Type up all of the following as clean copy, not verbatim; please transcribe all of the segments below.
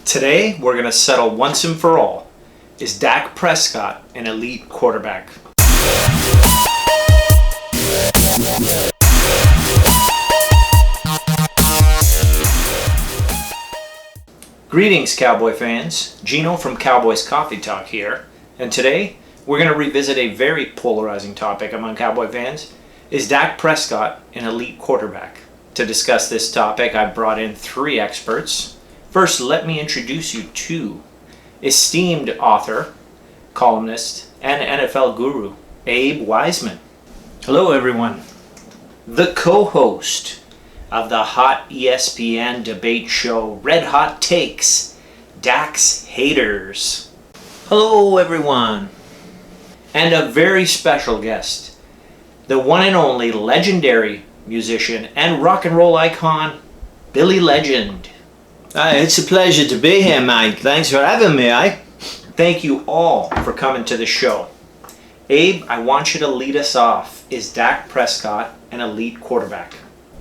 Today, we're going to settle once and for all, is Dak Prescott an elite quarterback? Greetings, Cowboy fans. Gino from Cowboys Coffee Talk here, and today we're going to revisit a very polarizing topic among Cowboy fans. Is Dak Prescott an elite quarterback? To discuss this topic, I've brought in three experts. First, let me introduce you to esteemed author, columnist, and NFL guru, Abe Wiseman. Hello, everyone. The co-host of the hot ESPN debate show Red Hot Takes, Dak's Haters. Hello, everyone. And a very special guest, the one and only legendary musician and rock and roll icon, Billy Legend. It's a pleasure to be here, mate. Thanks for having me, Thank you all for coming to the show. Abe, I want you to lead us off. Is Dak Prescott an elite quarterback?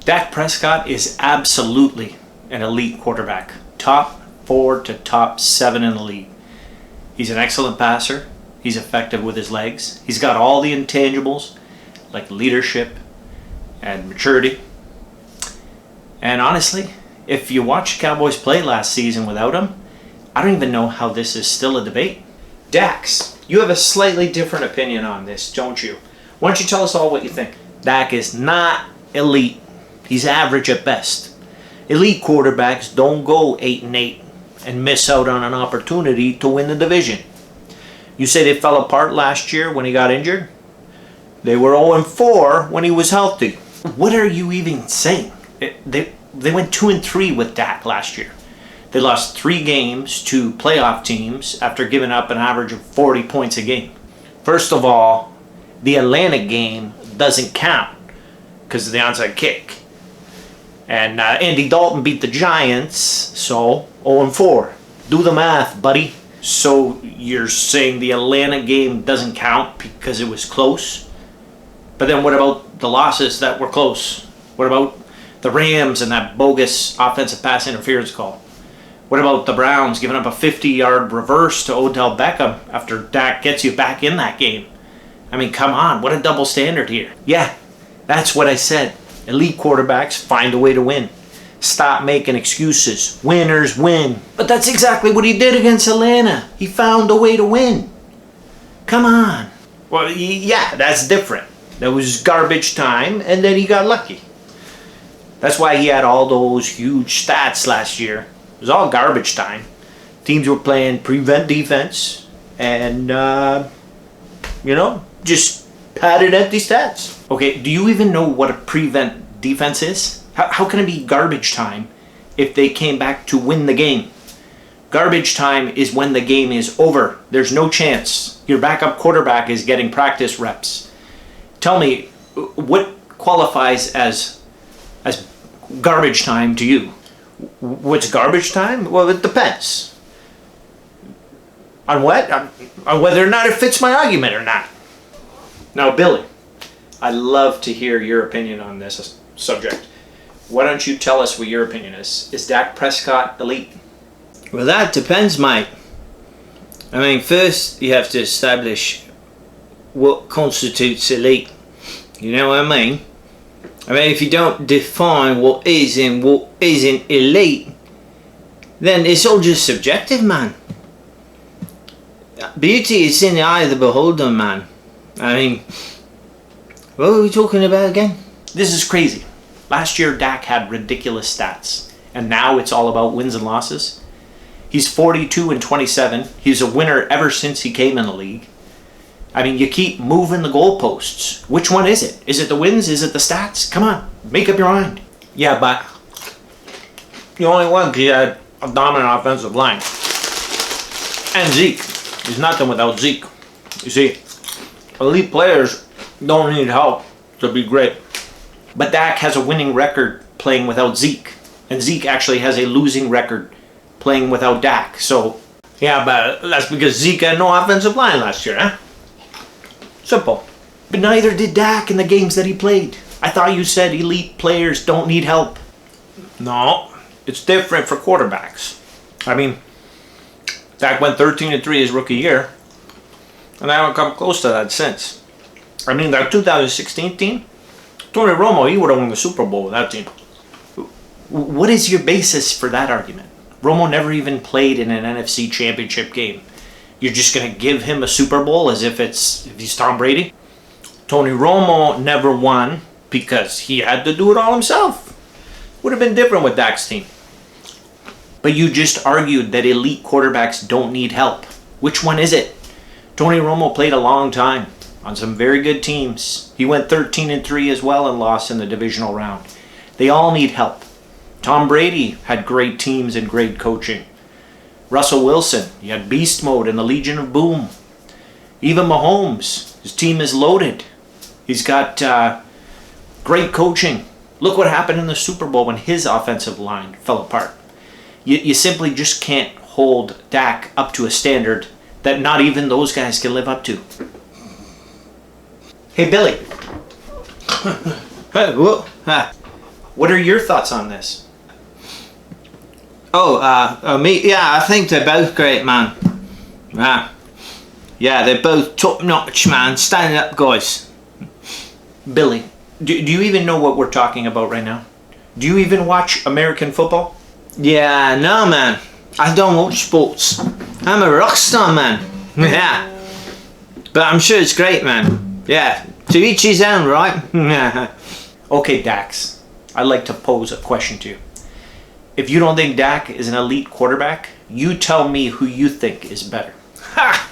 Dak Prescott is absolutely an elite quarterback. Top 4 to top 7 in the league. He's an excellent passer. He's effective with his legs. He's got all the intangibles like leadership and maturity. And honestly, if you watched Cowboys play last season without him, I don't even know how this is still a debate. Dax, you have a slightly different opinion on this, don't you? Why don't you tell us all what you think? Dak is not elite. He's average at best. Elite quarterbacks don't go 8-8 and miss out on an opportunity to win the division. You say they fell apart last year when he got injured? They were 0-4 when he was healthy. What are you even saying? They went 2-3 with Dak last year. They lost 3 games to playoff teams after giving up an average of 40 points a game. First of all, the Atlanta game doesn't count because of the onside kick. And Andy Dalton beat the Giants, so 0-4. Do the math, buddy. So you're saying the Atlanta game doesn't count because it was close? But then what about the losses that were close? What about the Rams and that bogus offensive pass interference call? What about the Browns giving up a 50-yard reverse to Odell Beckham after Dak gets you back in that game? I mean, come on, what a double standard here. Yeah, that's what I said. Elite quarterbacks find a way to win. Stop making excuses. Winners win. But that's exactly what he did against Atlanta. He found a way to win. Come on. Well, yeah, that's different. That was garbage time, and then he got lucky. That's why he had all those huge stats last year. It was all garbage time. Teams were playing prevent defense and, just padded empty stats. Okay, do you even know what a prevent defense is? How can it be garbage time if they came back to win the game? Garbage time is when the game is over. There's no chance. Your backup quarterback is getting practice reps. Tell me, what qualifies as garbage time to you? What's garbage time? Well, it depends. On what? On whether or not it fits my argument or not. Now, Billy, I'd love to hear your opinion on this subject. Why don't you tell us what your opinion is? Is Dak Prescott elite? Well, that depends, mate. I mean, first you have to establish what constitutes elite. You know what I mean? I mean, if you don't define what is and what isn't elite, then it's all just subjective, man. Beauty is in the eye of the beholder, man. I mean, what were we talking about again? This is crazy. Last year, Dak had ridiculous stats, and now it's all about wins and losses. He's 42-27. He's a winner ever since he came in the league. I mean, you keep moving the goalposts. Which one is it? Is it the wins? Is it the stats? Come on, make up your mind. Yeah, but you only won because you had a dominant offensive line. And Zeke. There's nothing without Zeke. You see, elite players don't need help to be great. But Dak has a winning record playing without Zeke. And Zeke actually has a losing record playing without Dak. So, yeah, but that's because Zeke had no offensive line last year, huh? Simple. But neither did Dak in the games that he played. I thought you said elite players don't need help. No, it's different for quarterbacks. I mean, Dak went 13-3 his rookie year, and I haven't come close to that since. I mean, that 2016 team, Tony Romo, he would have won the Super Bowl with that team. What is your basis for that argument? Romo never even played in an NFC Championship game. You're just going to give him a Super Bowl as if he's Tom Brady? Tony Romo never won because he had to do it all himself. Would have been different with Dak's team. But you just argued that elite quarterbacks don't need help. Which one is it? Tony Romo played a long time on some very good teams. He went 13-3 as well and lost in the divisional round. They all need help. Tom Brady had great teams and great coaching. Russell Wilson, he had beast mode and the Legion of Boom. Even Mahomes, his team is loaded. He's got great coaching. Look what happened in the Super Bowl when his offensive line fell apart. You simply just can't hold Dak up to a standard that not even those guys can live up to. Hey, Billy. What are your thoughts on this? Me? Yeah, I think they're both great, man. Yeah, they're both top-notch, man. Stand up, guys. Billy, do you even know what we're talking about right now? Do you even watch American football? Yeah, no, man. I don't watch sports. I'm a rock star, man. Yeah. But I'm sure it's great, man. Yeah. To each his own, right? Okay, Dax. I'd like to pose a question to you. If you don't think Dak is an elite quarterback, you tell me who you think is better. Ha!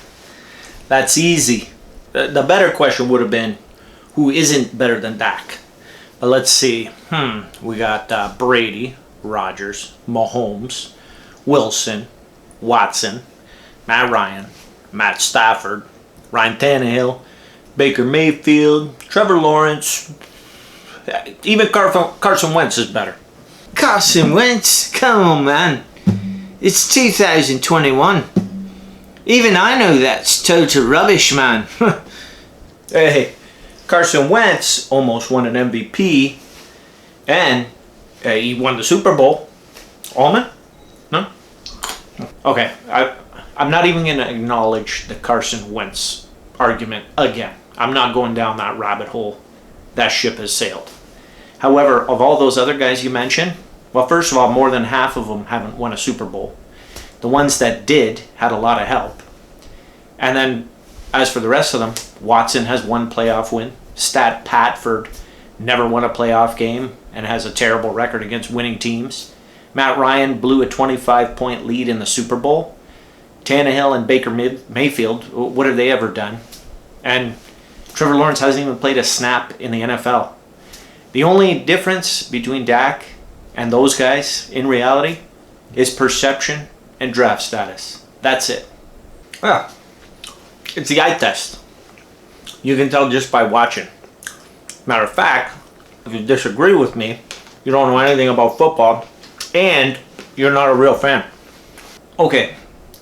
That's easy. The better question would have been, who isn't better than Dak? But let's see. We got Brady, Rodgers, Mahomes, Wilson, Watson, Matt Ryan, Matt Stafford, Ryan Tannehill, Baker Mayfield, Trevor Lawrence. Even Carson Wentz is better. Carson Wentz? Come on, man. It's 2021. Even I know that's total rubbish, man. Hey, Carson Wentz almost won an MVP, and he won the Super Bowl. Allman? No? Okay, I'm not even going to acknowledge the Carson Wentz argument again. I'm not going down that rabbit hole. That ship has sailed. However, of all those other guys you mentioned, well, first of all, more than half of them haven't won a Super Bowl. The ones that did had a lot of help. And then, as for the rest of them, Watson has one playoff win. Stat Patford never won a playoff game and has a terrible record against winning teams. Matt Ryan blew a 25-point lead in the Super Bowl. Tannehill and Baker Mayfield, what have they ever done? And Trevor Lawrence hasn't even played a snap in the NFL. The only difference between Dak and those guys, in reality, is perception and draft status. That's it. Well, it's the eye test. You can tell just by watching. Matter of fact, if you disagree with me, you don't know anything about football, and you're not a real fan. Okay,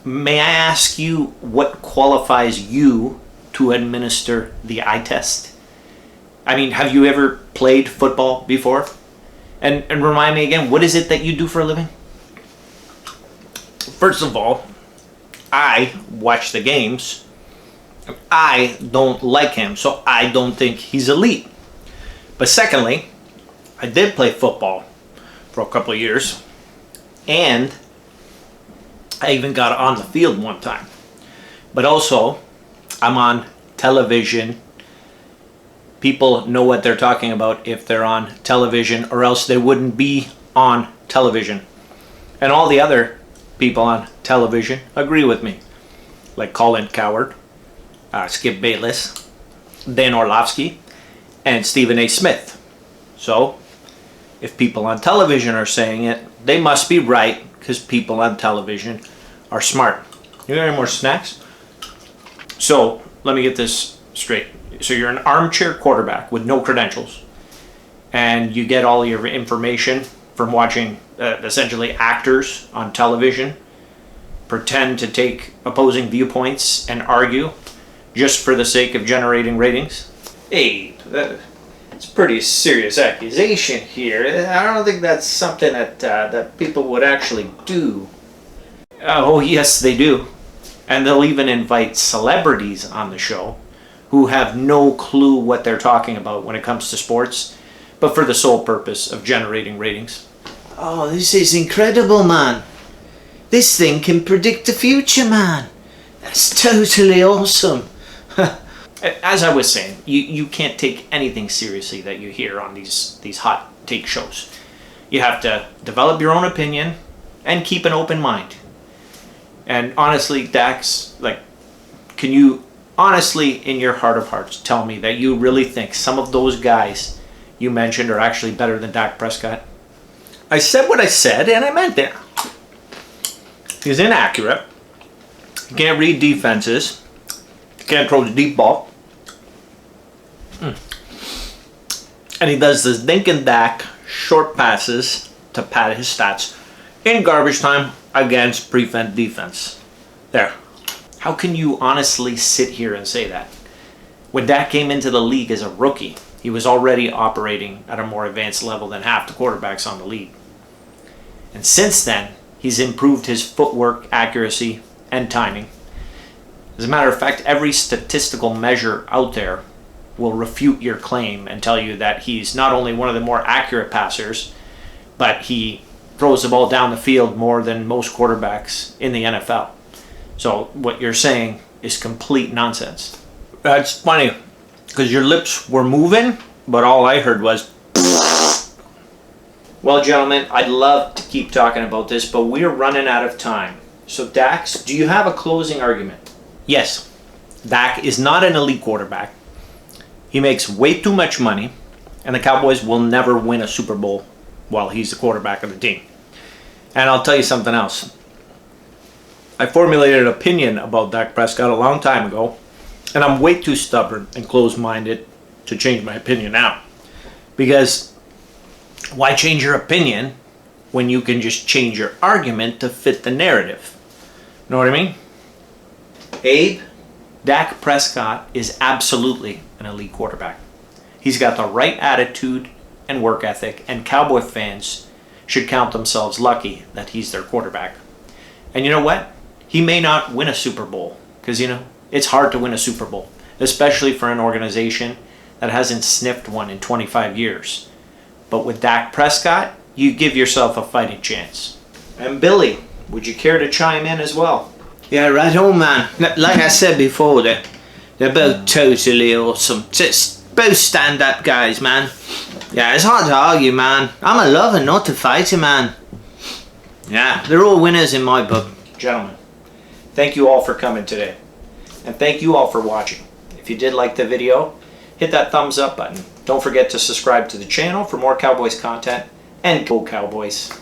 may I ask you what qualifies you to administer the eye test? I mean, have you ever played football before? And remind me again, what is it that you do for a living? First of all, I watch the games. I don't like him, so I don't think he's elite. But secondly, I did play football for a couple of years, and I even got on the field one time. But also, I'm on television. People know what they're talking about if they're on television, or else they wouldn't be on television. And all the other people on television agree with me, like Colin Cowherd, Skip Bayless, Dan Orlovsky, and Stephen A. Smith. So, if people on television are saying it, they must be right, because people on television are smart. You got any more snacks? So, let me get this straight. So you're an armchair quarterback with no credentials, and you get all your information from watching essentially actors on television pretend to take opposing viewpoints and argue just for the sake of generating ratings? Hey, that's a pretty serious accusation here. I don't think that's something that people would actually do. Oh, yes, they do. And they'll even invite celebrities on the show who have no clue what they're talking about when it comes to sports, but for the sole purpose of generating ratings. Oh, this is incredible, man. This thing can predict the future, man. That's totally awesome. As I was saying, you can't take anything seriously that you hear on these hot take shows. You have to develop your own opinion and keep an open mind. And honestly, Dax, like, can you honestly, in your heart of hearts, tell me that you really think some of those guys you mentioned are actually better than Dak Prescott? I said what I said, and I meant it. He's inaccurate. He can't read defenses. He can't throw the deep ball. And he does this dink and dak short passes to pad his stats in garbage time against prevent defense. There. How can you honestly sit here and say that? When Dak came into the league as a rookie, he was already operating at a more advanced level than half the quarterbacks on the league. And since then, he's improved his footwork, accuracy, and timing. As a matter of fact, every statistical measure out there will refute your claim and tell you that he's not only one of the more accurate passers, but he throws the ball down the field more than most quarterbacks in the NFL. So what you're saying is complete nonsense. That's funny, because your lips were moving, but all I heard was... Well, gentlemen, I'd love to keep talking about this, but we're running out of time. So, Dax, do you have a closing argument? Yes, Dak is not an elite quarterback. He makes way too much money, and the Cowboys will never win a Super Bowl while he's the quarterback of the team. And I'll tell you something else. I formulated an opinion about Dak Prescott a long time ago, and I'm way too stubborn and closed-minded to change my opinion now. Because why change your opinion when you can just change your argument to fit the narrative? Know what I mean? Abe, Dak Prescott is absolutely an elite quarterback. He's got the right attitude and work ethic, and Cowboy fans should count themselves lucky that he's their quarterback. And you know what? He may not win a Super Bowl, because, it's hard to win a Super Bowl, especially for an organization that hasn't sniffed one in 25 years. But with Dak Prescott, you give yourself a fighting chance. And Billy, would you care to chime in as well? Yeah, right on, man. Like I said before, they're both totally awesome. Just both stand-up guys, man. Yeah, it's hard to argue, man. I'm a lover, not a fighter, man. Yeah, they're all winners in my book. Gentlemen, thank you all for coming today. And thank you all for watching. If you did like the video, hit that thumbs up button. Don't forget to subscribe to the channel for more Cowboys content. And go Cowboys!